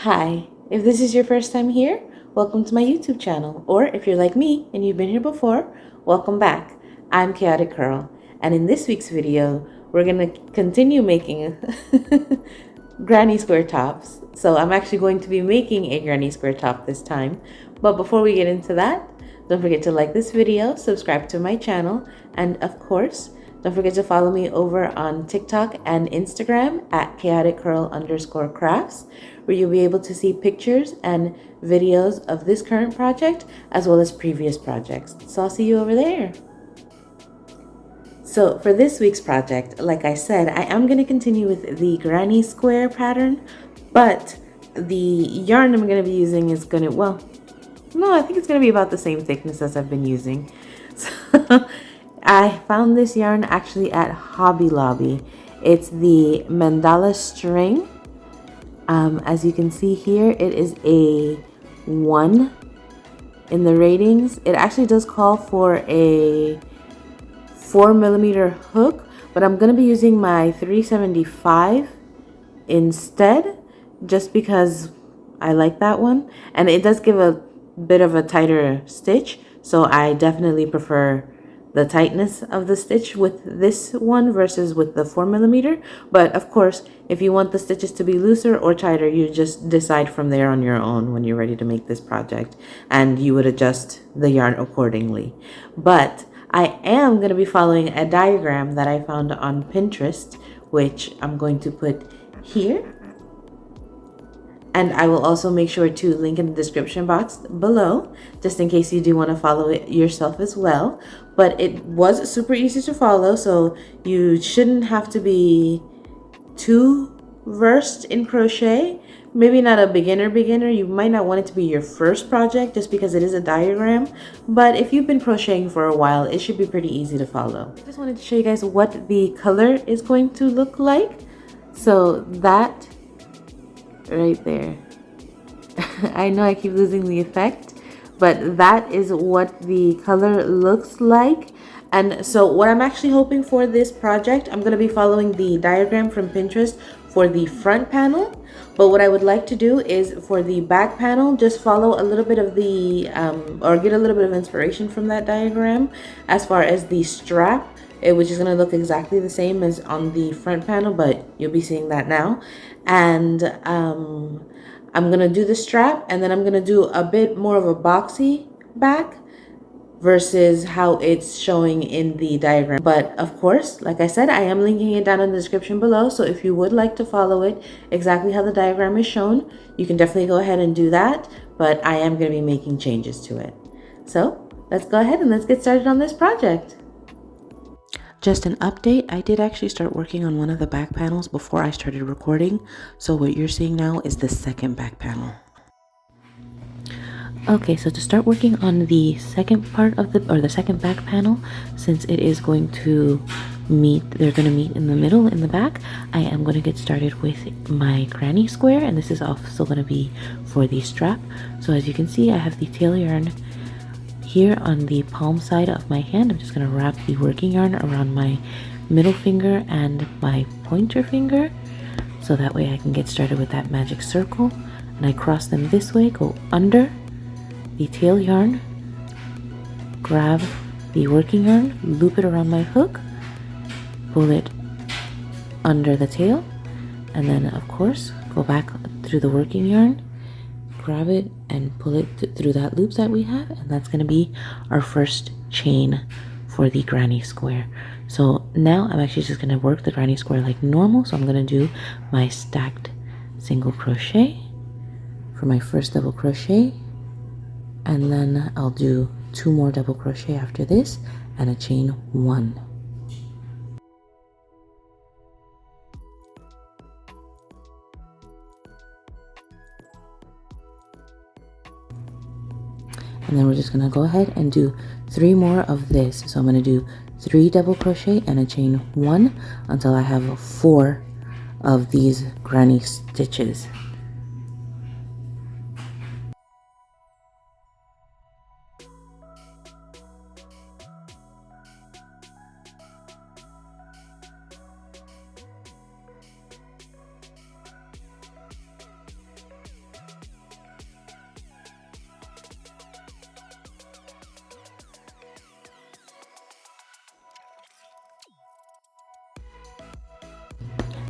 Hi, if this is your first time here, welcome to my YouTube channel. Or if you're like me and you've been here before, welcome back. I'm Chaotic Curl, and in this week's video, we're gonna continue making granny square tops. So I'm actually going to be making a granny square top this time. But before we get into that, don't forget to like this video, subscribe to my channel, and of course, don't forget to follow me over on TikTok and Instagram at chaoticcurl_crafts, where you'll be able to see pictures and videos of this current project as well as previous projects. So I'll see you over there. So for this week's project, like I said, I am going to continue with the granny square pattern, but the yarn I'm going to be using is going to, well, no, I think it's going to be about the same thickness as I've been using. So I found this yarn actually at Hobby Lobby. It's the Mandala string. As you can see here, it is a 1 in the ratings. It actually does call for a 4mm hook, but I'm going to be using my 375 instead, just because I like that one. And it does give a bit of a tighter stitch, so I definitely prefer the tightness of the stitch with this one versus with the 4mm. But of course, if you want the stitches to be looser or tighter, you just decide from there on your own when you're ready to make this project, and you would adjust the yarn accordingly. But I am going to be following a diagram that I found on Pinterest, which I'm going to put here. And I will also make sure to link in the description box below, just in case you do want to follow it yourself as well. But it was super easy to follow, so you shouldn't have to be too versed in crochet. Maybe not a beginner. You might not want it to be your first project just because it is a diagram. But if you've been crocheting for a while, it should be pretty easy to follow. I just wanted to show you guys what the color is going to look like. So that right there. I know I keep losing the effect, but that is what the color looks like. And so what I'm actually hoping for this project, I'm going to be following the diagram from Pinterest for the front panel. But what I would like to do is for the back panel, just follow a little bit of the, or get a little bit of inspiration from that diagram as far as the strap, which is going to look exactly the same as on the front panel, but you'll be seeing that now. And I'm going to do the strap, and then I'm going to do a bit more of a boxy back versus how it's showing in the diagram. But of course, like I said, I am linking it down in the description below. So if you would like to follow it exactly how the diagram is shown, you can definitely go ahead and do that. But I am going to be making changes to it. So let's go ahead and let's get started on this project. Just an update, I did actually start working on one of the back panels before I started recording. So what you're seeing now is the second back panel. Okay, so to start working on the second part of the second back panel, since it is going to meet, they're going to meet in the middle in the back, I am going to get started with my granny square, and this is also going to be for the strap. So as you can see, I have the tail yarn here on the palm side of my hand. I'm just going to wrap the working yarn around my middle finger and my pointer finger, so that way I can get started with that magic circle. And I cross them this way, go under the tail yarn, grab the working yarn, loop it around my hook, pull it under the tail, and then of course go back through the working yarn, grab it and pull it through that loop that we have, and that's going to be our first chain for the granny square. So now I'm actually just going to work the granny square like normal. So I'm going to do my stacked single crochet for my first double crochet, and then I'll do 2 more double crochet after this and a chain 1. And then we're just gonna go ahead and do 3 more of this. So I'm gonna do 3 double crochet and a chain 1 until I have 4 of these granny stitches.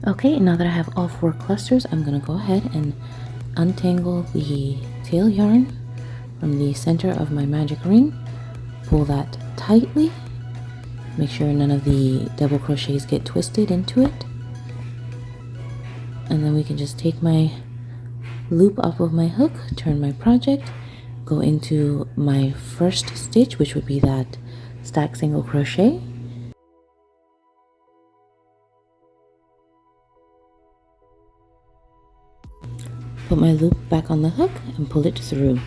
Okay, now that I have all 4 clusters, I'm gonna go ahead and untangle the tail yarn from the center of my magic ring, pull that tightly, make sure none of the double crochets get twisted into it, and then we can just take my loop off of my hook, turn my project, go into my first stitch, which would be that stack single crochet, put my loop back on the hook and pull it through.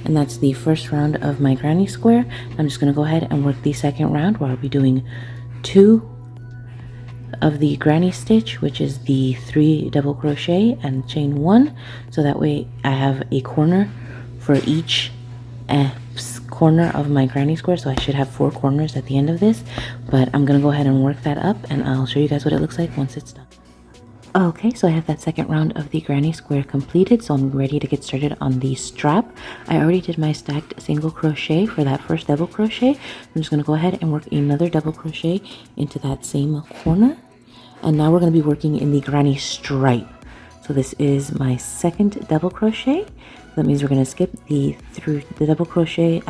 And that's the first round of my granny square. I'm just going to go ahead and work the second round where I'll be doing 2 of the granny stitch, which is the 3 double crochet and chain 1, so that way I have a corner for each corner of my granny square. So I should have 4 corners at the end of this, but I'm going to go ahead and work that up and I'll show you guys what it looks like once it's done. Okay, so I have that second round of the granny square completed, so I'm ready to get started on the strap. I already did my stacked single crochet for that first double crochet. I'm just going to go ahead and work another double crochet into that same corner. And now we're going to be working in the granny stripe. So this is my second double crochet. That means we're going to skip the 3 double crochet,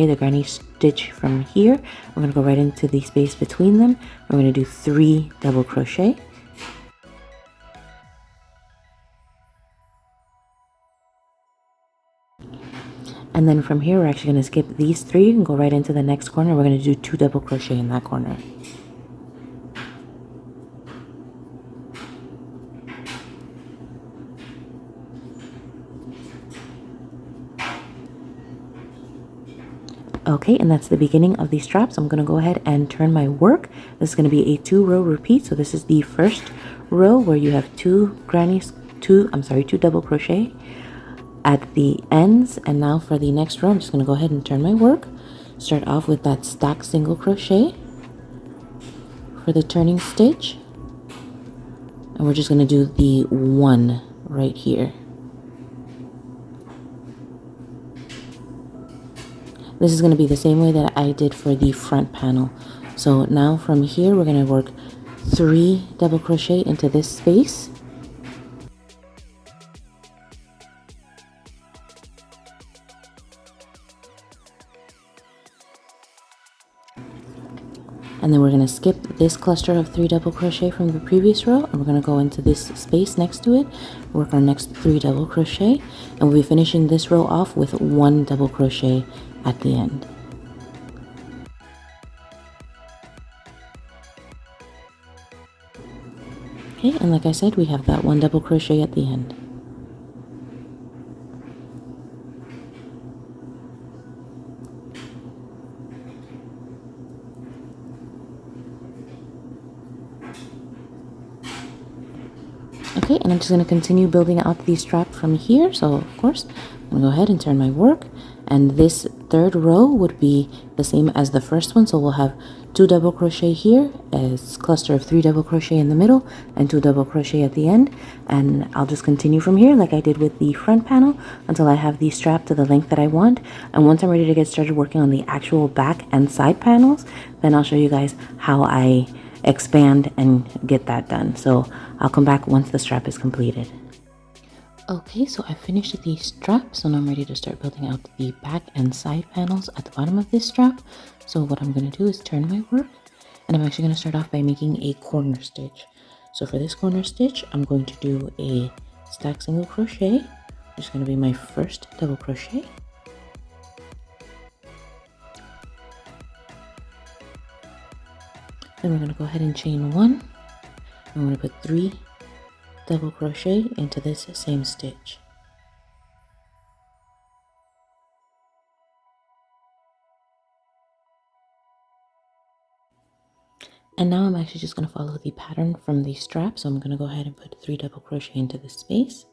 the granny stitch from here. We're going to go right into the space between them. We're going to do 3 double crochet. And then from here, we're actually going to skip these 3 and go right into the next corner. We're going to do 2 double crochet in that corner. Okay, and that's the beginning of the straps. I'm going to go ahead and turn my work. This is going to be a 2-row repeat. So this is the first row where you have 2 double crochet at the ends. And now for the next row, I'm just going to go ahead and turn my work. Start off with that stack single crochet for the turning stitch. And we're just going to do the 1 right here. This is going to be the same way that I did for the front panel. So now from here, we're going to work 3 double crochet into this space. And then we're going to skip this cluster of 3 double crochet from the previous row, and we're going to go into this space next to it, work our next 3 double crochet, and we'll be finishing this row off with 1 double crochet at the end. Okay, and like I said, we have that 1 double crochet at the end. Okay, and I'm just going to continue building out the strap from here. So of course, I'm going to go ahead and turn my work, and this third row would be the same as the first one. So we'll have 2 double crochet here, a cluster of 3 double crochet in the middle, and 2 double crochet at the end. And I'll just continue from here like I did with the front panel until I have the strap to the length that I want. And once I'm ready to get started working on the actual back and side panels, then I'll show you guys how I expand and get that done. So I'll come back once the strap is completed. Okay, so I finished the strap, so now I'm ready to start building out the back and side panels at the bottom of this strap. So what I'm going to do is turn my work, and I'm actually going to start off by making a corner stitch. So for this corner stitch, I'm going to do a stack single crochet, which is going to be my first double crochet. Then we're going to go ahead and chain 1. I'm going to put 3 double crochet into this same stitch. And now I'm actually just going to follow the pattern from the strap. So I'm going to go ahead and put 3 double crochet into this space.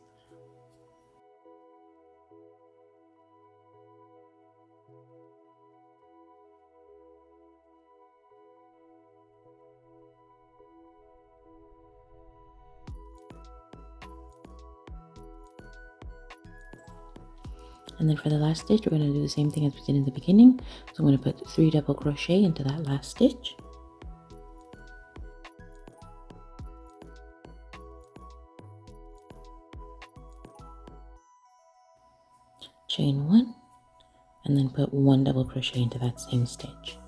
And then for the last stitch, we're going to do the same thing as we did in the beginning. So I'm going to put 3 double crochet into that last stitch. chain one, and then put one double crochet into that same stitch.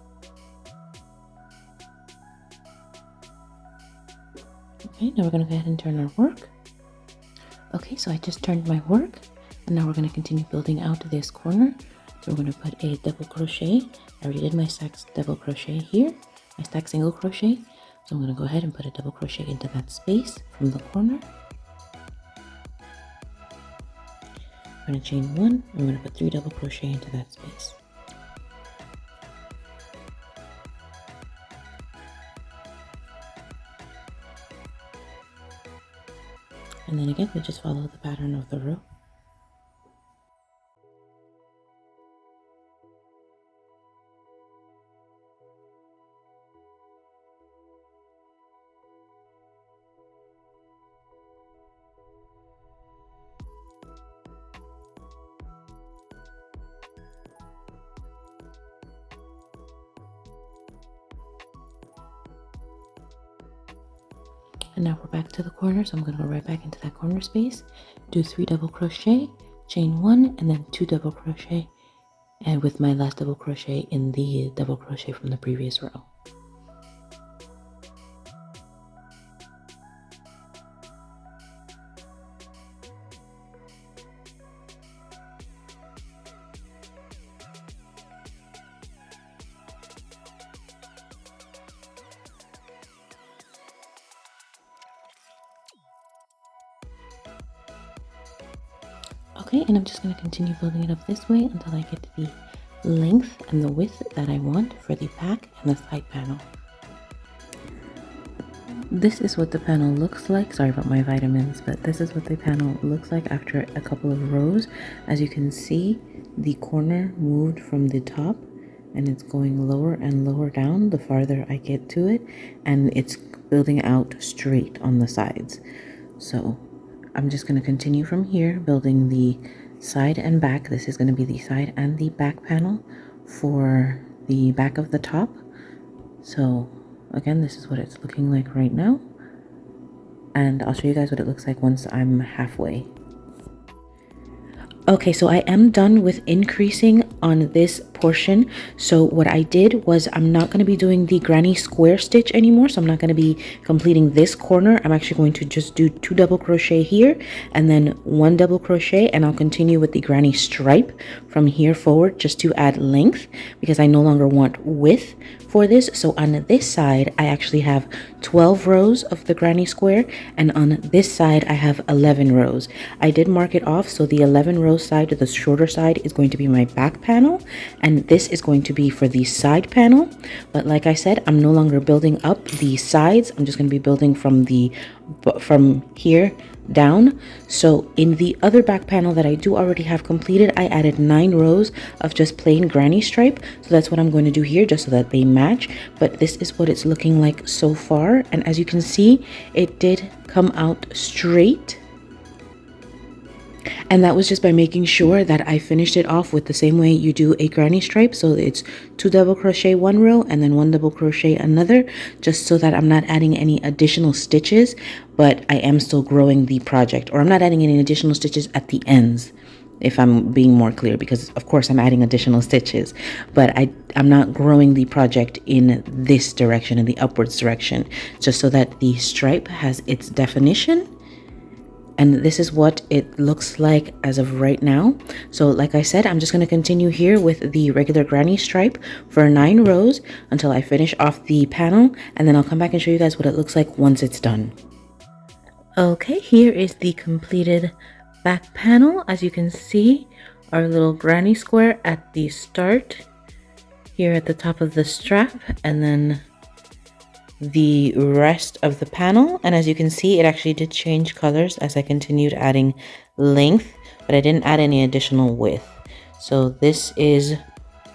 Okay, now we're going to go ahead and turn our work. Okay, so I just turned my work, and now we're going to continue building out this corner. So we're going to put a double crochet. I already did my stack double crochet here, my stack single crochet. So I'm going to go ahead and put a double crochet into that space from the corner. I'm going to chain one, I'm going to put 3 double crochet into that space. And then again, we just follow the pattern of the row. And now we're back to the corner, so I'm going to go right back into that corner space, do 3 double crochet, chain 1, and then 2 double crochet, and with my last double crochet in the double crochet from the previous row. Okay, and I'm just going to continue building it up this way until I get the length and the width that I want for the back and the side panel. This is what the panel looks like. Sorry about my vitamins, but this is what the panel looks like after a couple of rows. As you can see, the corner moved from the top and it's going lower and lower down the farther I get to it, and it's building out straight on the sides. So I'm just going to continue from here, building the side and back. This is going to be the side and the back panel for the back of the top. So again, this is what it's looking like right now, and I'll show you guys what it looks like once I'm halfway. Okay, so I am done with increasing on this portion. So what I did was, I'm not going to be doing the granny square stitch anymore. So I'm not going to be completing this corner. I'm actually going to just do 2 double crochet here and then 1 double crochet, and I'll continue with the granny stripe from here forward just to add length, because I no longer want width for this. So on this side, I actually have 12 rows of the granny square, and on this side I have 11 rows. I did mark it off, so the 11 row side, the shorter side, is going to be my back panel, and this is going to be for the side panel. But like I said, I'm no longer building up the sides. I'm just going to be building from here down. So in the other back panel that I do already have completed, I added 9 rows of just plain granny stripe. So that's what I'm going to do here, just so that they match. But this is what it's looking like so far, and as you can see, it did come out straight. And that was just by making sure that I finished it off with the same way you do a granny stripe. So it's 2 double crochet 1 row and then 1 double crochet another, just so that I'm not adding any additional stitches, but I am still growing the project, or I'm not adding any additional stitches at the ends, if I'm being more clear, because of course I'm adding additional stitches, but I'm not growing the project in this direction, in the upwards direction, just so that the stripe has its definition. And this is what it looks like as of right now. So like I said, I'm just going to continue here with the regular granny stripe for 9 rows until I finish off the panel, and then I'll come back and show you guys what it looks like once it's done. Okay, here is the completed back panel. As you can see, our little granny square at the start, here at the top of the strap, and then the rest of the panel. And as you can see, it actually did change colors as I continued adding length, but I didn't add any additional width. So this is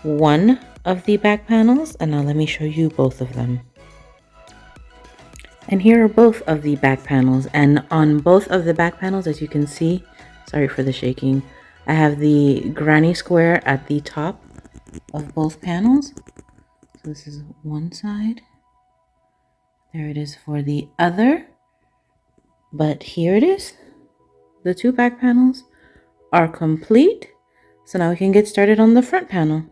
one of the back panels, and now let me show you both of them. And here are both of the back panels, and on both of the back panels, as you can see, sorry for the shaking, I have the granny square at the top of both panels. So this is one side. There it is for the other, but here it is. The 2 back panels are complete. So now we can get started on the front panel.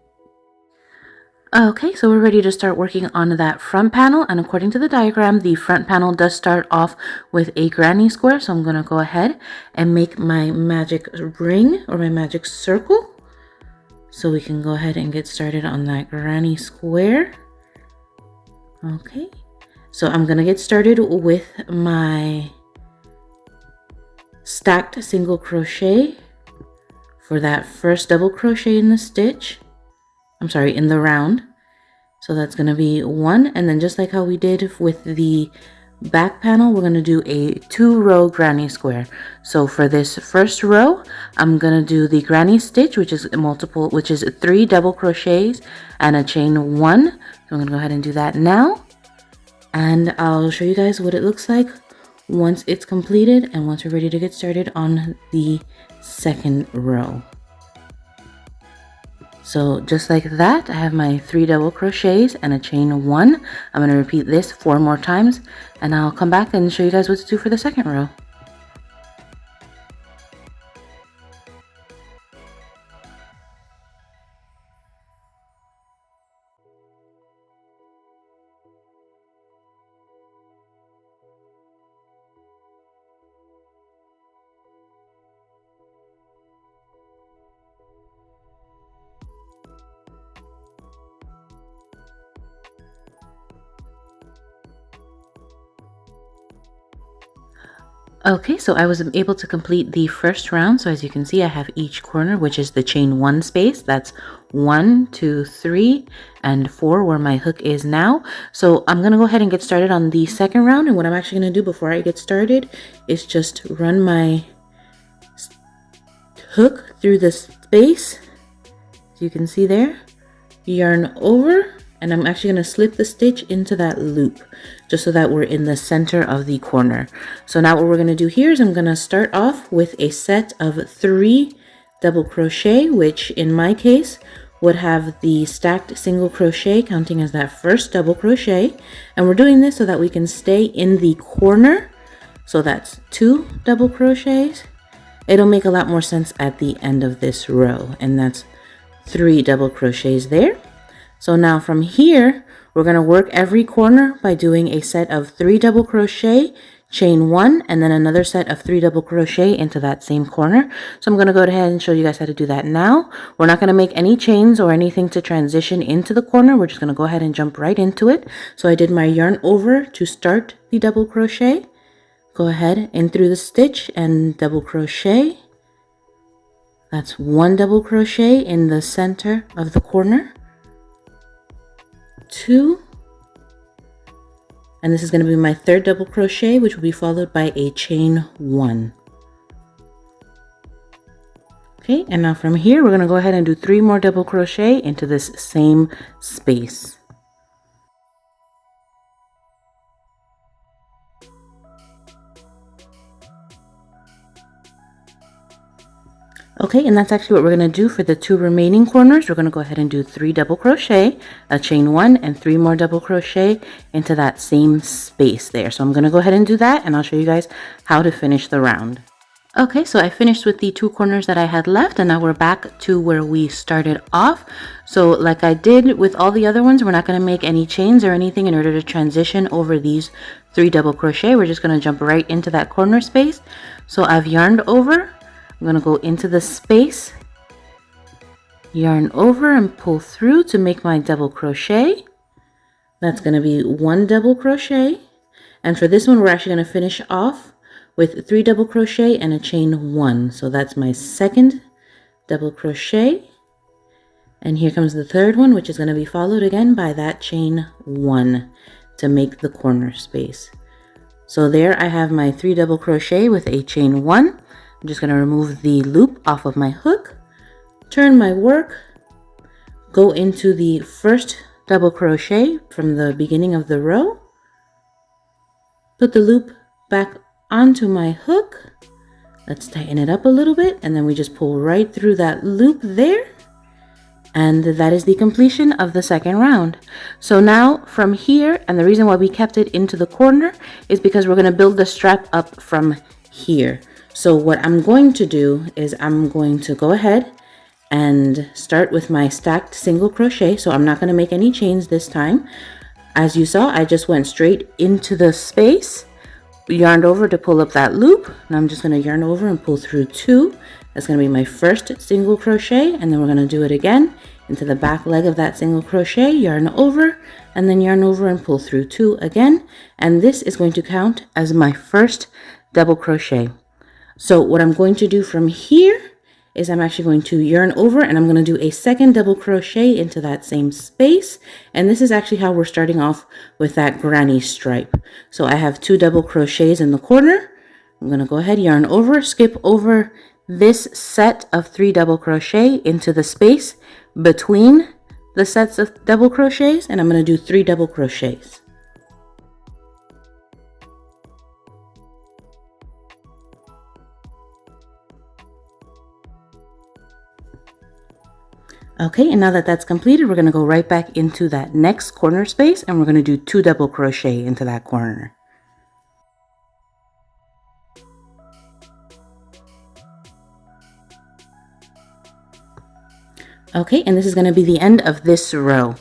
Okay, so we're ready to start working on that front panel, and according to the diagram, the front panel does start off with a granny square, so I'm going to go ahead and make my magic ring or my magic circle. So we can go ahead and get started on that granny square. Okay, so I'm going to get started with my stacked single crochet for that first double crochet in the stitch. I'm sorry, in the round. So that's going to be 1, and then just like how we did with the back panel, we're going to do a 2-row granny square. So for this first row, I'm going to do the granny stitch, which is 3 double crochets and a chain 1. So I'm going to go ahead and do that now, and I'll show you guys what it looks like once it's completed and once we're ready to get started on the second row. So just like that, I have my 3 double crochets and a chain 1. I'm going to repeat this 4 more times, and I'll come back and show you guys what to do for the second row. Okay, so I was able to complete the first round. So as you can see, I have each corner, which is the chain 1 space. That's 1, 2, 3, and 4 where my hook is now. So I'm going to go ahead and get started on the second round. And what I'm actually going to do before I get started is just run my hook through the space. As you can see there, yarn over, and I'm actually going to slip the stitch into that loop just so that we're in the center of the corner. So now what we're going to do here is I'm going to start off with a set of 3 double crochet, which in my case would have the stacked single crochet counting as that first double crochet. And we're doing this so that we can stay in the corner. So that's 2 double crochets. It'll make a lot more sense at the end of this row, and that's 3 double crochets there. So now from here, we're going to work every corner by doing a set of 3 double crochet, chain 1, and then another set of 3 double crochet into that same corner. So I'm going to go ahead and show you guys how to do that now. We're not going to make any chains or anything to transition into the corner. We're just going to go ahead and jump right into it. So I did my yarn over to start the double crochet. Go ahead in through the stitch and double crochet. That's 1 double crochet in the center of the corner. 2, and this is going to be my 3rd double crochet, which will be followed by a chain 1. Okay, and now from here we're going to go ahead and do 3 more double crochet into this same space. Okay, and that's actually what we're going to do for the 2 remaining corners. We're going to go ahead and do 3 double crochet, a chain 1, and 3 more double crochet into that same space there. So I'm going to go ahead and do that, and I'll show you guys how to finish the round. Okay, so I finished with the 2 corners that I had left, and now we're back to where we started off. So like I did with all the other ones, we're not going to make any chains or anything in order to transition over these 3 double crochet. We're just going to jump right into that corner space. So I've yarned over. I'm going to go into the space, yarn over and pull through to make my double crochet. That's going to be 1 double crochet. And for this one, we're actually going to finish off with 3 double crochet and a chain 1. So that's my 2nd double crochet. And here comes the 3rd one, which is going to be followed again by that chain 1 to make the corner space. So there I have my 3 double crochet with a chain 1. I'm just going to remove the loop off of my hook, turn my work, go into the first double crochet from the beginning of the row, put the loop back onto my hook. Let's tighten it up a little bit, and then we just pull right through that loop there. And that is the completion of the second round. So now from here, and the reason why we kept it into the corner is because we're going to build the strap up from here. So what I'm going to do is I'm going to go ahead and start with my stacked single crochet. So I'm not going to make any chains this time. As you saw, I just went straight into the space, yarned over to pull up that loop, and I'm just going to yarn over and pull through 2. That's going to be my first single crochet, and then we're going to do it again into the back leg of that single crochet, yarn over, and then yarn over and pull through 2 again, and this is going to count as my first double crochet. So what I'm going to do from here is I'm actually going to yarn over, and I'm going to do a second double crochet into that same space. And this is actually how we're starting off with that granny stripe. So I have 2 double crochets in the corner. I'm going to go ahead, yarn over, skip over this set of 3 double crochet into the space between the sets of double crochets, and I'm going to do 3 double crochets. Okay, and now that that's completed, we're going to go right back into that next corner space, and we're going to do 2 double crochet into that corner. Okay, and this is going to be the end of this row.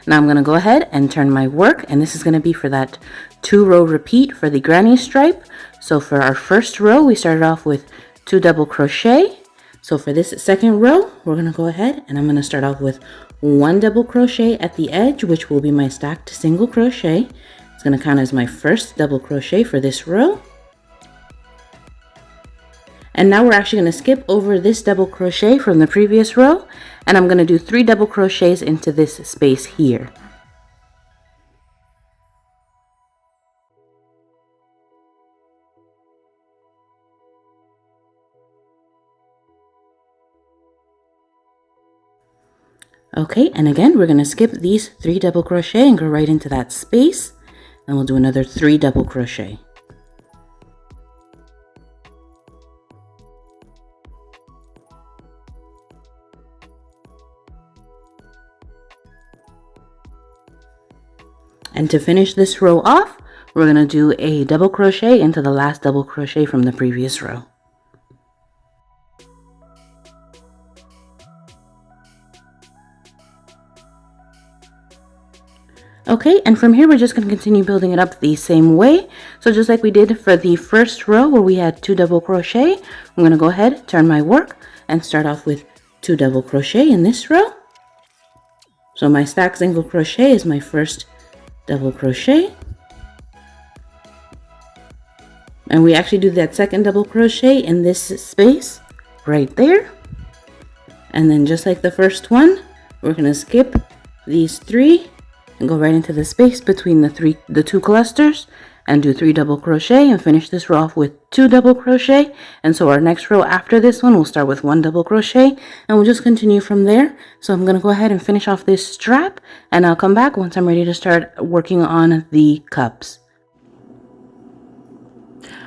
Now I'm going to go ahead and turn my work, and this is going to be for that 2-row repeat for the granny stripe. So for our first row, we started off with 2 double crochet. So for this second row, we're going to go ahead and I'm going to start off with 1 double crochet at the edge, which will be my stacked single crochet. It's going to count as my first double crochet for this row. And now we're actually going to skip over this double crochet from the previous row, and I'm going to do 3 double crochets into this space here. Okay, and again, we're going to skip these 3 double crochet and go right into that space, and we'll do another 3 double crochet. And to finish this row off, we're going to do a double crochet into the last double crochet from the previous row. Okay, and from here we're just going to continue building it up the same way. So just like we did for the first row where we had 2 double crochet, I'm going to go ahead, turn my work, and start off with 2 double crochet in this row. So my stacked single crochet is my first double crochet. And we actually do that second double crochet in this space right there. And then just like the first one, we're going to skip these 3 and go right into the space between the 2 clusters and do 3 double crochet and finish this row off with 2 double crochet. And so our next row after this one, we'll start with 1 double crochet and we'll just continue from there. So I'm going to go ahead and finish off this strap, and I'll come back once I'm ready to start working on the cups.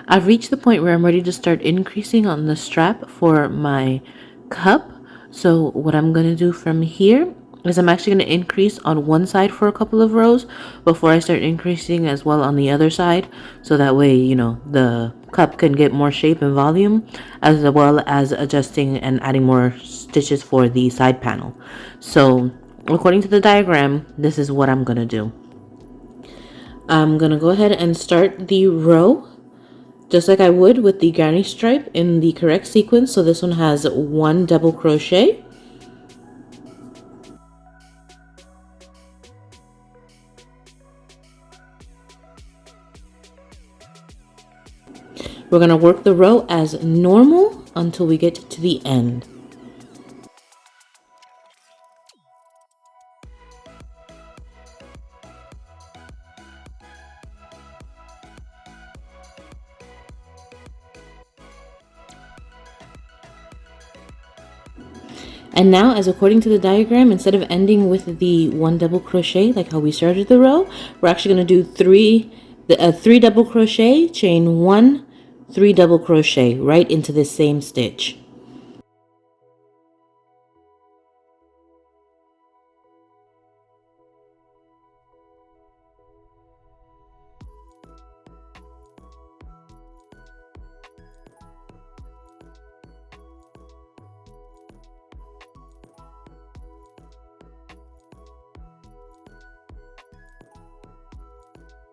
I've reached the point where I'm ready to start increasing on the strap for my cup. So what I'm going to do from here is I'm actually going to increase on one side for a couple of rows before I start increasing as well on the other side. So that way, you know, the cup can get more shape and volume, as well as adjusting and adding more stitches for the side panel. So according to the diagram, this is what I'm going to do. I'm going to go ahead and start the row just like I would with the granny stripe in the correct sequence. So this one has 1 double crochet. We're going to work the row as normal until we get to the end. And now, as according to the diagram, instead of ending with the 1 double crochet like how we started the row, we're actually going to do 3 double crochet, chain 1, 3 double crochet right into the same stitch.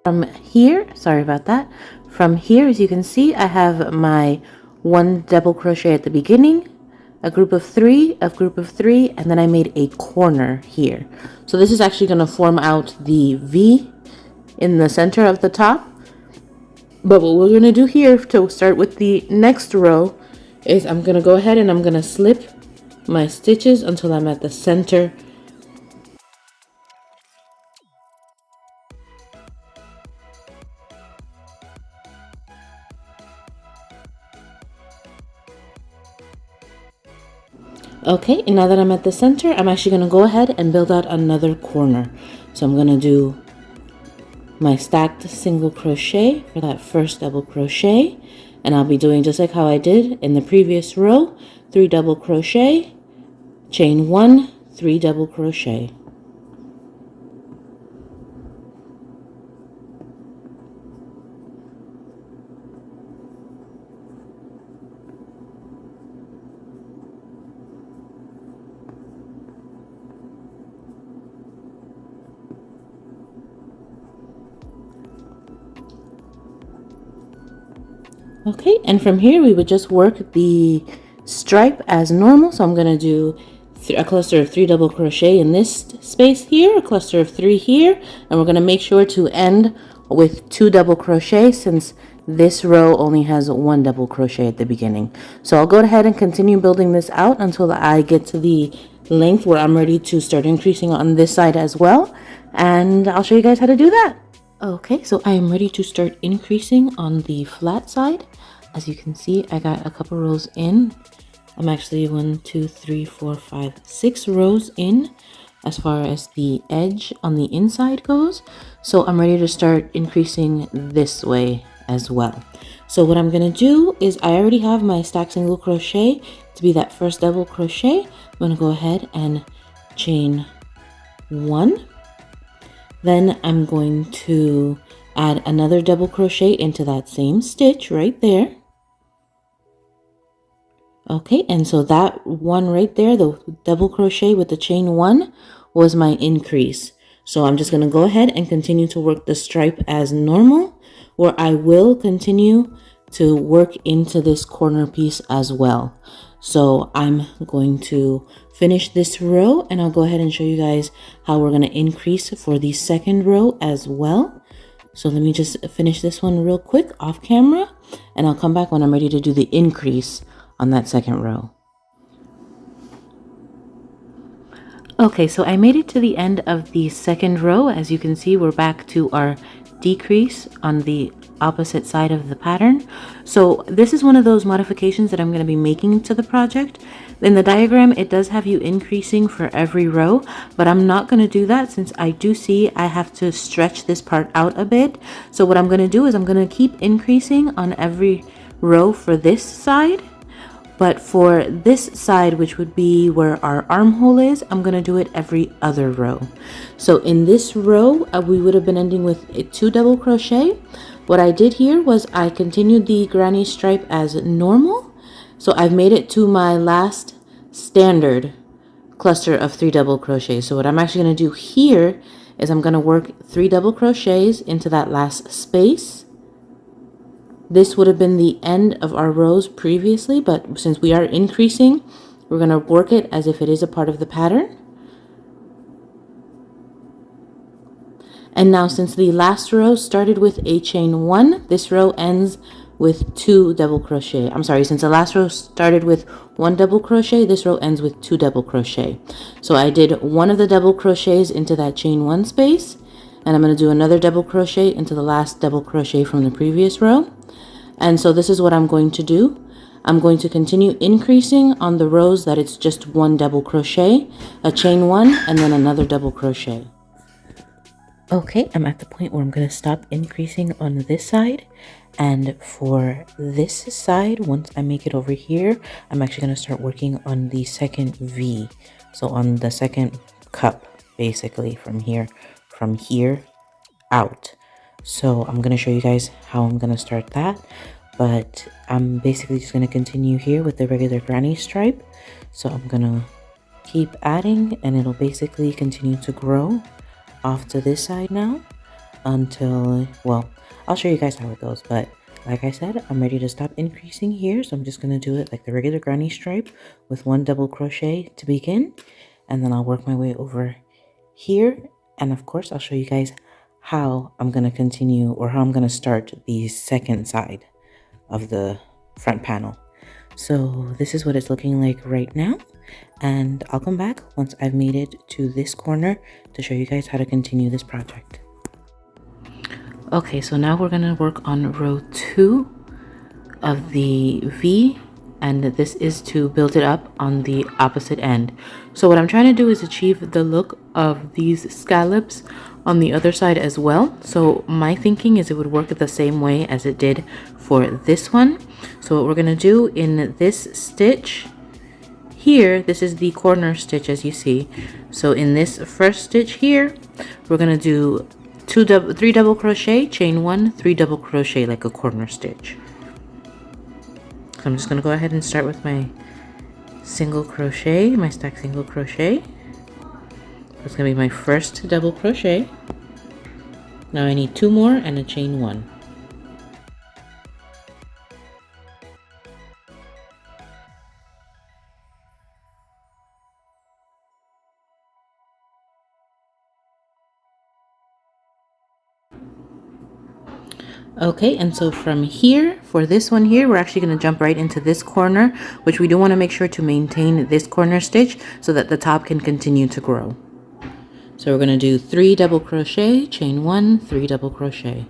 From here, sorry about that. From here, as you can see, I have my one double crochet at the beginning, a group of three, and then I made a corner here. So this is actually going to form out the V in the center of the top. But what we're going to do here to start with the next row is I'm going to go ahead and I'm going to slip my stitches until I'm at the center. Okay, and now that I'm at the center, I'm actually going to go ahead and build out another corner. So I'm going to do my stacked single crochet for that first double crochet, and I'll be doing just like how I did in the previous row, 3 double crochet, chain 1, 3 double crochet. Okay, and from here we would just work the stripe as normal. So I'm going to do a cluster of 3 double crochet in this space here, a cluster of 3 here, and we're going to make sure to end with 2 double crochet since this row only has 1 double crochet at the beginning. So I'll go ahead and continue building this out until I get to the length where I'm ready to start increasing on this side as well, and I'll show you guys how to do that. Okay, so I am ready to start increasing on the flat side. As you can see, I got a couple rows in. I'm actually 1, 2, 3, 4, 5, 6 rows in as far as the edge on the inside goes. So I'm ready to start increasing this way as well. So what I'm going to do is I already have my stacked single crochet to be that first double crochet. I'm going to go ahead and chain 1. Then I'm going to add another double crochet into that same stitch right there. Okay, and so that one right there, the double crochet with the chain 1, was my increase. So I'm just going to go ahead and continue to work the stripe as normal, where I will continue to work into this corner piece as well. So I'm going to finish this row and I'll go ahead and show you guys how we're going to increase for the second row as well. So let me just finish this one real quick off camera and I'll come back when I'm ready to do the increase on that second row. Okay, so I made it to the end of the second row. As you can see, we're back to our decrease on the opposite side of the pattern. So this is one of those modifications that I'm going to be making to the project. In the diagram, it does have you increasing for every row, but I'm not going to do that since I do see I have to stretch this part out a bit. So what I'm going to do is I'm going to keep increasing on every row for this side. But for this side, which would be where our armhole is, I'm going to do it every other row. So in this row, we would have been ending with a 2 double crochet. What I did here was I continued the granny stripe as normal. So I've made it to my last standard cluster of 3 double crochets. So what I'm actually going to do here is I'm going to work 3 double crochets into that last space. This would have been the end of our rows previously, but since we are increasing, we're going to work it as if it is a part of the pattern. And now since the last row started with a chain 1, this row ends with 2 double crochet. I'm sorry, since the last row started with 1 double crochet, this row ends with 2 double crochet. So I did one of the double crochets into that chain 1 space, and I'm going to do another double crochet into the last double crochet from the previous row. And so this is what I'm going to do. I'm going to continue increasing on the rows that it's just 1 double crochet, a chain 1, and then another double crochet. Okay, I'm at the point where I'm going to stop increasing on this side. And for this side, once I make it over here, I'm actually going to start working on the second V. So on the second cup, basically, from here out. So I'm going to show you guys how I'm going to start that, but I'm basically just going to continue here with the regular granny stripe. So I'm going to keep adding and it'll basically continue to grow off to this side now until, well, I'll show you guys how it goes. But like I said, I'm ready to stop increasing here. So I'm just going to do it like the regular granny stripe with 1 double crochet to begin. And then I'll work my way over here. And of course, I'll show you guys how I'm going to continue, or how I'm going to start the second side of the front panel. So this is what it's looking like right now. And I'll come back once I've made it to this corner to show you guys how to continue this project. Okay, so now we're gonna work on row 2 of the V, and this is to build it up on the opposite end. So what I'm trying to do is achieve the look of these scallops on the other side as well. So my thinking is it would work the same way as it did for this one. So what we're gonna do in this stitch here, this is the corner stitch as you see. So in this first stitch here, we're gonna do 3 double crochet, chain 1, 3 double crochet like a corner stitch. So I'm just gonna go ahead and start with my single crochet, my stack single crochet. That's gonna be my first double crochet. Now I need 2 more and a chain 1. Okay, and so from here, for this one here, we're actually going to jump right into this corner, which we do want to make sure to maintain this corner stitch so that the top can continue to grow. So we're going to do 3 double crochet, chain 1, 3 double crochet.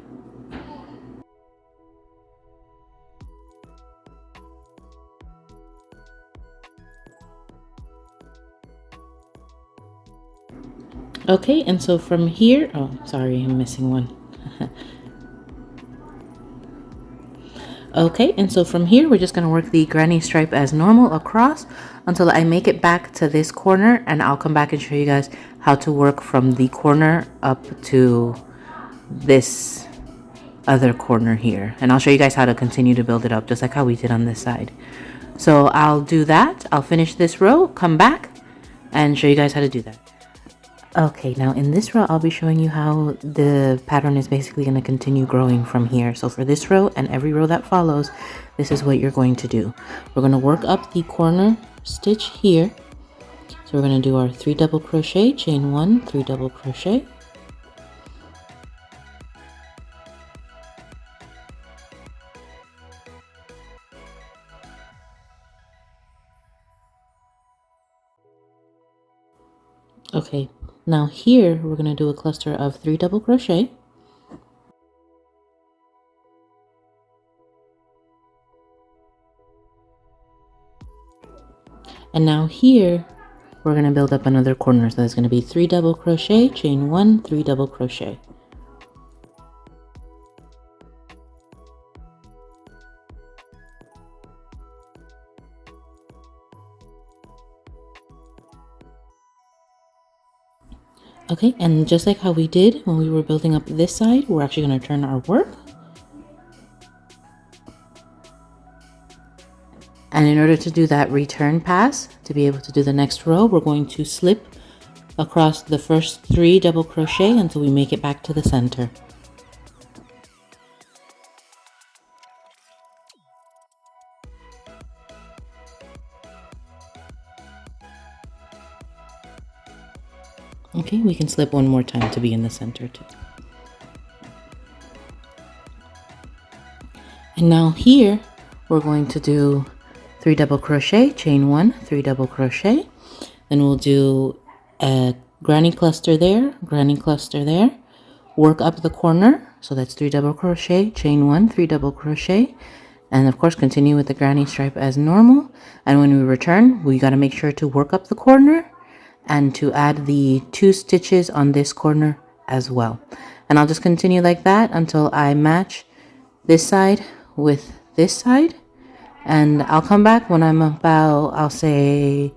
Okay, and so from here, oh, sorry, I'm missing one. Okay, and so from here, we're just going to work the granny stripe as normal across until I make it back to this corner, and I'll come back and show you guys how to work from the corner up to this other corner here. And I'll show you guys how to continue to build it up, just like how we did on this side. So I'll do that. I'll finish this row, come back, and show you guys how to do that. Okay, now in this row, I'll be showing you how the pattern is basically going to continue growing from here. So for this row and every row that follows, this is what you're going to do. We're going to work up the corner stitch here. So we're going to do our 3 double crochet, chain 1, 3 double crochet. Okay, now here we're going to do a cluster of 3 double crochet. And now here we're going to build up another corner. So that's going to be 3 double crochet, chain 1, 3 double crochet. Okay, and just like how we did when we were building up this side, we're actually going to turn our work. And in order to do that return pass, to be able to do the next row, we're going to slip across the first 3 double crochet until we make it back to the center. Okay, we can slip one more time to be in the center too. And now here, we're going to do 3 double crochet, chain 1, 3 double crochet. Then we'll do a granny cluster there, work up the corner. So that's 3 double crochet, chain 1, 3 double crochet. And of course, continue with the granny stripe as normal. And when we return, we got to make sure to work up the corner and to add the 2 stitches on this corner as well. And I'll just continue like that until I match this side with this side. And I'll come back when I'm about, I'll say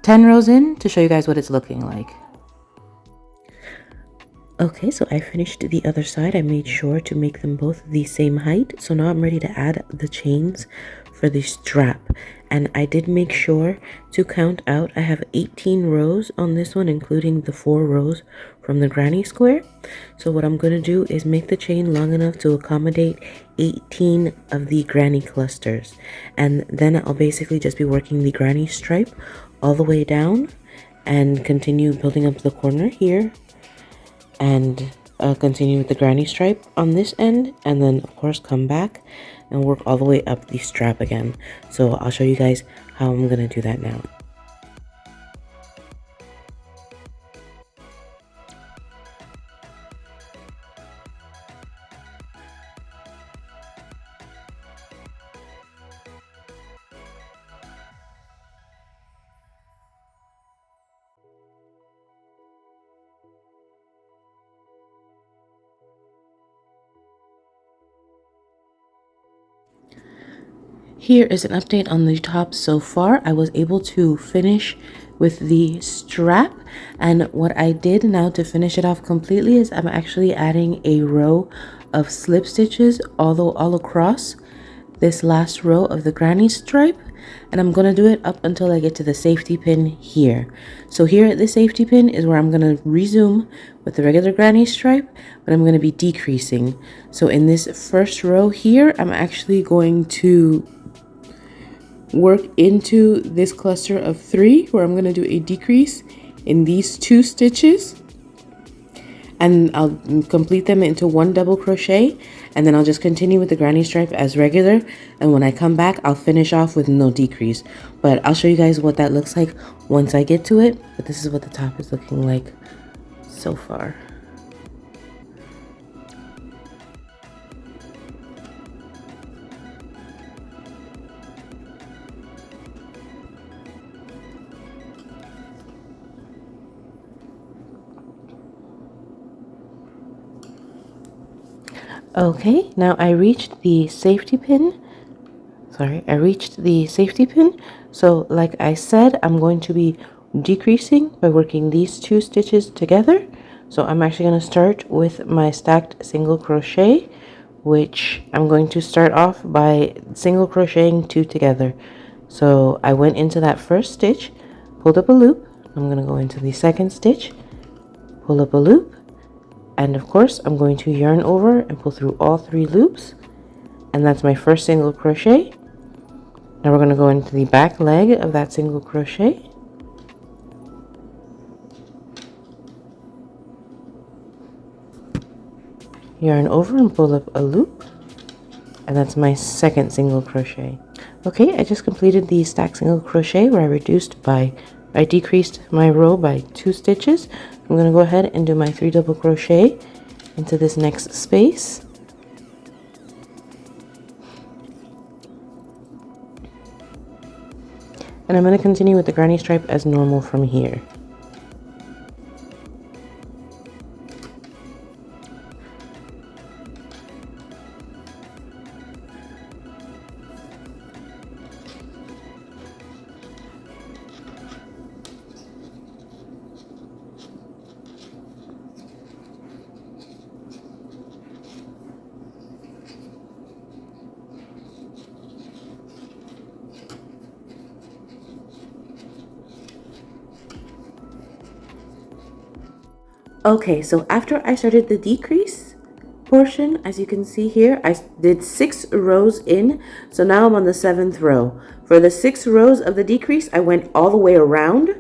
10 rows in to show you guys what it's looking like. Okay, so I finished the other side. I made sure to make them both the same height. So now I'm ready to add the chains for the strap. and I did make sure to count out. I have 18 rows on this one, including the 4 rows from the granny square. So what I'm going to do is make the chain long enough to accommodate 18 of the granny clusters, and then I'll basically just be working the granny stripe all the way down and continue building up the corner here, and continue with the granny stripe on this end, and then of course come back and work all the way up the strap again. So I'll show you guys how I'm gonna do that now. Here is an update on the top so far. I was able to finish with the strap, and what I did now to finish it off completely is I'm actually adding a row of slip stitches all across this last row of the granny stripe, and I'm going to do it up until I get to the safety pin here. So here at the safety pin is where I'm going to resume with the regular granny stripe, but I'm going to be decreasing. So in this first row here, I'm actually going to work into this cluster of 3 where I'm going to do a decrease in these 2 stitches, and I'll complete them into 1 double crochet, and then I'll just continue with the granny stripe as regular, and when I come back I'll finish off with no decrease. But I'll show you guys what that looks like once I get to it. But this is what the top is looking like so far. Okay, now I reached the safety pin. So like I said, I'm going to be decreasing by working these 2 stitches together. So I'm actually going to start with my stacked single crochet, which I'm going to start off by single crocheting 2 together. So I went into that first stitch, pulled up a loop. I'm going to go into the second stitch, pull up a loop, and of course I'm going to yarn over and pull through all 3 loops, and that's my first single crochet. Now we're going to go into the back leg of that single crochet, yarn over and pull up a loop, and that's my second single crochet. Okay, I just completed the stacked single crochet where I decreased my row by 2 stitches. I'm going to go ahead and do my 3 double crochet into this next space. And I'm going to continue with the granny stripe as normal from here. Okay, so after I started the decrease portion, as you can see here, I did 6 rows in. So now I'm on the 7th row. For the 6 rows of the decrease, I went all the way around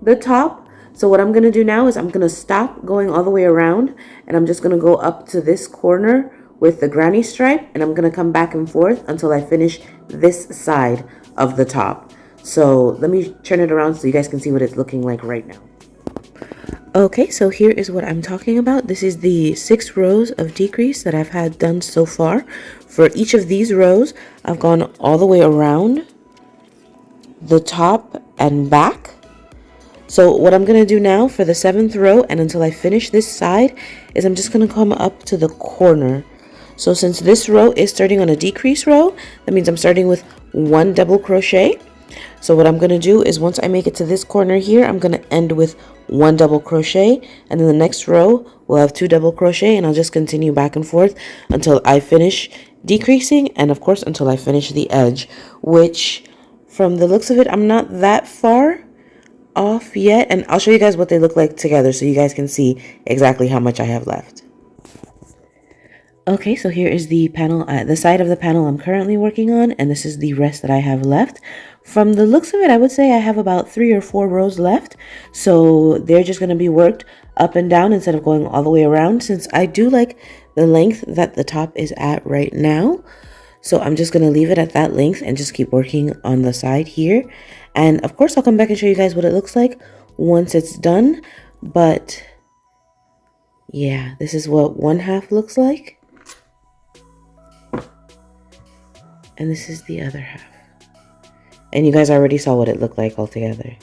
the top. So what I'm going to do now is I'm going to stop going all the way around, and I'm just going to go up to this corner with the granny stripe, and I'm going to come back and forth until I finish this side of the top. So let me turn it around so you guys can see what it's looking like right now. Okay, so here is what I'm talking about. This is the 6 rows of decrease that I've had done so far. For each of these rows, I've gone all the way around the top and back. So what I'm going to do now for the 7th row and until I finish this side is I'm just going to come up to the corner. So since this row is starting on a decrease row, that means I'm starting with 1 double crochet. So what I'm going to do is once I make it to this corner here, I'm going to end with 1 double crochet, and then the next row we'll have 2 double crochet, and I'll just continue back and forth until I finish decreasing, and of course until I finish the edge, which from the looks of it, I'm not that far off yet, and I'll show you guys what they look like together so you guys can see exactly how much I have left. Okay, so here is the panel, the side of the panel I'm currently working on, and this is the rest that I have left. From the looks of it, I would say I have about 3 or 4 rows left, so they're just going to be worked up and down instead of going all the way around, since I do like the length that the top is at right now. So I'm just going to leave it at that length and just keep working on the side here. And of course, I'll come back and show you guys what it looks like once it's done. But yeah, this is what one half looks like. And this is the other half. And you guys already saw what it looked like all together.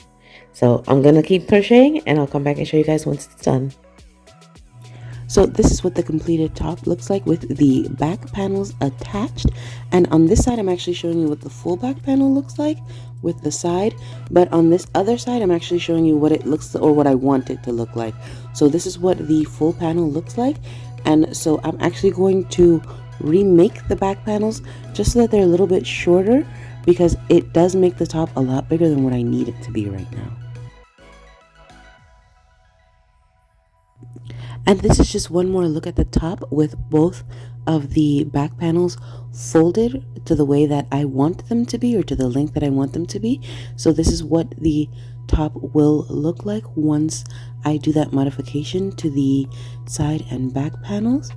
So I'm going to keep crocheting and I'll come back and show you guys once it's done. So this is what the completed top looks like with the back panels attached. And on this side, I'm actually showing you what the full back panel looks like with the side. But on this other side, I'm actually showing you what it looks, or what I want it to look like. So this is what the full panel looks like. And so I'm actually going to remake the back panels just so that they're a little bit shorter, because it does make the top a lot bigger than what I need it to be right now. And this is just one more look at the top with both of the back panels folded to the way that I want them to be, or to the length that I want them to be. So this is what the top will look like once I do that modification to the side and back panels.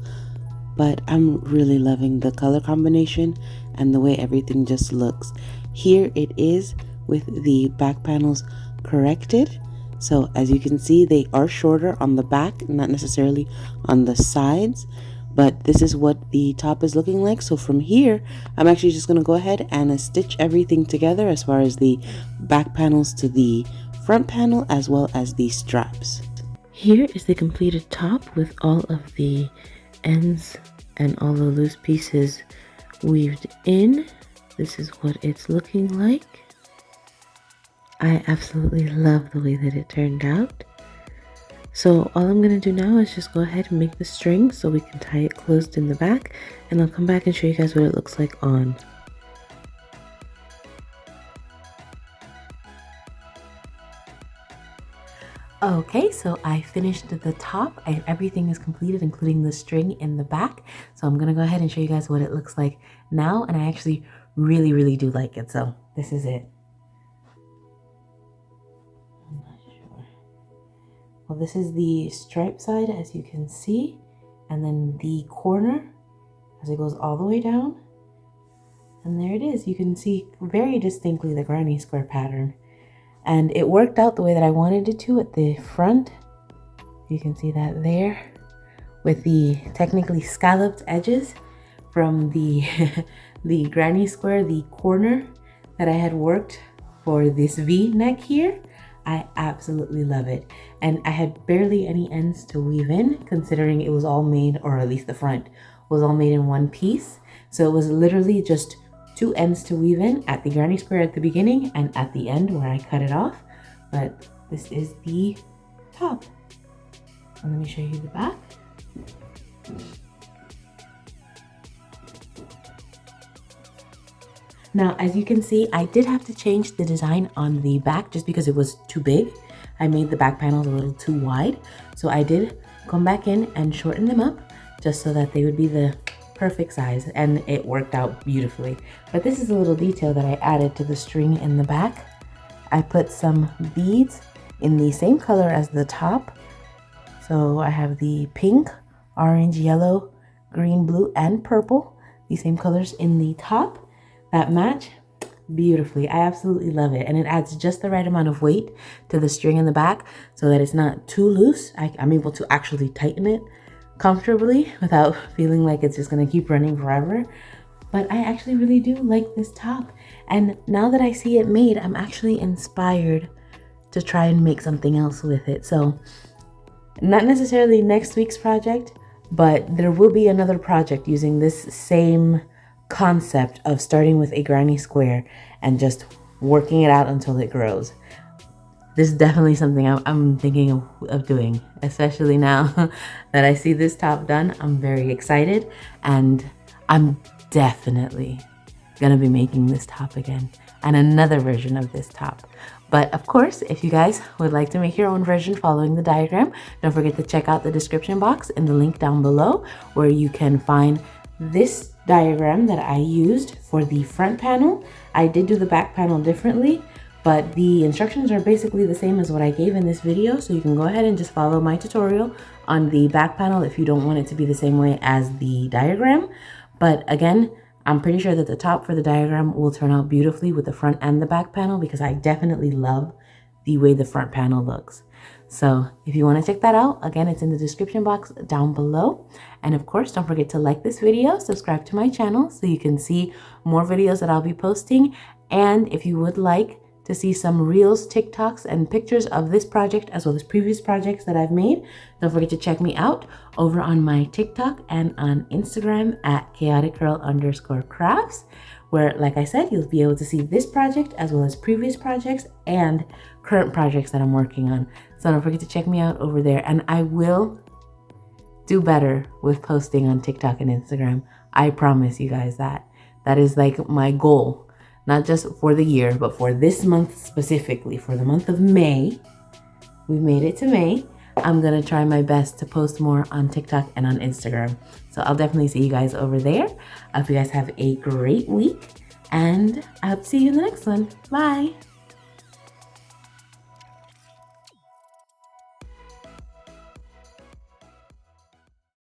But I'm really loving the color combination and the way everything just looks. Here it is with the back panels corrected. So as you can see, they are shorter on the back, not necessarily on the sides, but this is what the top is looking like. So from here, I'm actually just going to go ahead and stitch everything together as far as the back panels to the front panel, as well as the straps. Here is the completed top with all of the ends and all the loose pieces weaved in. This is what it's looking like. I absolutely love the way that it turned out. So all I'm going to do now is just go ahead and make the string so we can tie it closed in the back, and I'll come back and show you guys what it looks like on. Okay, so I finished the top. Everything is completed, including the string in the back. So I'm going to go ahead and show you guys what it looks like now, and I actually really do like it. So this is it. Well, this is the stripe side, as you can see, and then the corner as it goes all the way down. And there it is. You can see very distinctly the granny square pattern. And it worked out the way that I wanted it to at the front. You can see that there with the technically scalloped edges from the, the granny square, the corner that I had worked for this V neck here. I absolutely love it. And I had barely any ends to weave in, considering it was all made, or at least the front was all made in one piece. So it was literally just 2 ends to weave in, at the granny square at the beginning and at the end where I cut it off. But this is the top. And let me show you the back. Now, as you can see, I did have to change the design on the back just because it was too big. I made the back panels a little too wide. So I did come back in and shorten them up just so that they would be the perfect size, and it worked out beautifully. But this is a little detail that I added to the string in the back. I put some beads in the same color as the top. So I have the pink, orange, yellow, green, blue, and purple, the same colors in the top that match beautifully. I absolutely love it, and it adds just the right amount of weight to the string in the back so that it's not too loose. I'm able to actually tighten it comfortably without feeling like it's just gonna keep running forever. But I actually really do like this top, and now that I see it made, I'm actually inspired to try and make something else with it. So not necessarily next week's project, but there will be another project using this same concept of starting with a granny square and just working it out until it grows. This is definitely something I'm thinking of doing, especially now that I see this top done. I'm very excited, and I'm definitely gonna be making this top again. and another version of this top. But of course, if you guys would like to make your own version following the diagram, don't forget to check out the description box and the link down below where you can find this diagram that I used for the front panel. I did do the back panel differently, but the instructions are basically the same as what I gave in this video. So you can go ahead and just follow my tutorial on the back panel if you don't want it to be the same way as the diagram. But again, I'm pretty sure that the top for the diagram will turn out beautifully with the front and the back panel because I definitely love the way the front panel looks. So if you want to check that out, again, it's in the description box down below. And of course, don't forget to like this video, subscribe to my channel so you can see more videos that I'll be posting. And if you would like to see some reels, TikToks, and pictures of this project as well as previous projects that I've made, don't forget to check me out over on my TikTok and on Instagram at chaoticgirl_crafts, where, like I said, you'll be able to see this project as well as previous projects and current projects that I'm working on. So don't forget to check me out over there, and I will do better with posting on TikTok and Instagram. I promise you guys that. That is like my goal. Not just for the year, but for this month specifically, for the month of May. We made it to May. I'm gonna try my best to post more on TikTok and on Instagram. So I'll definitely see you guys over there. I hope you guys have a great week, and I hope to see you in the next one. Bye.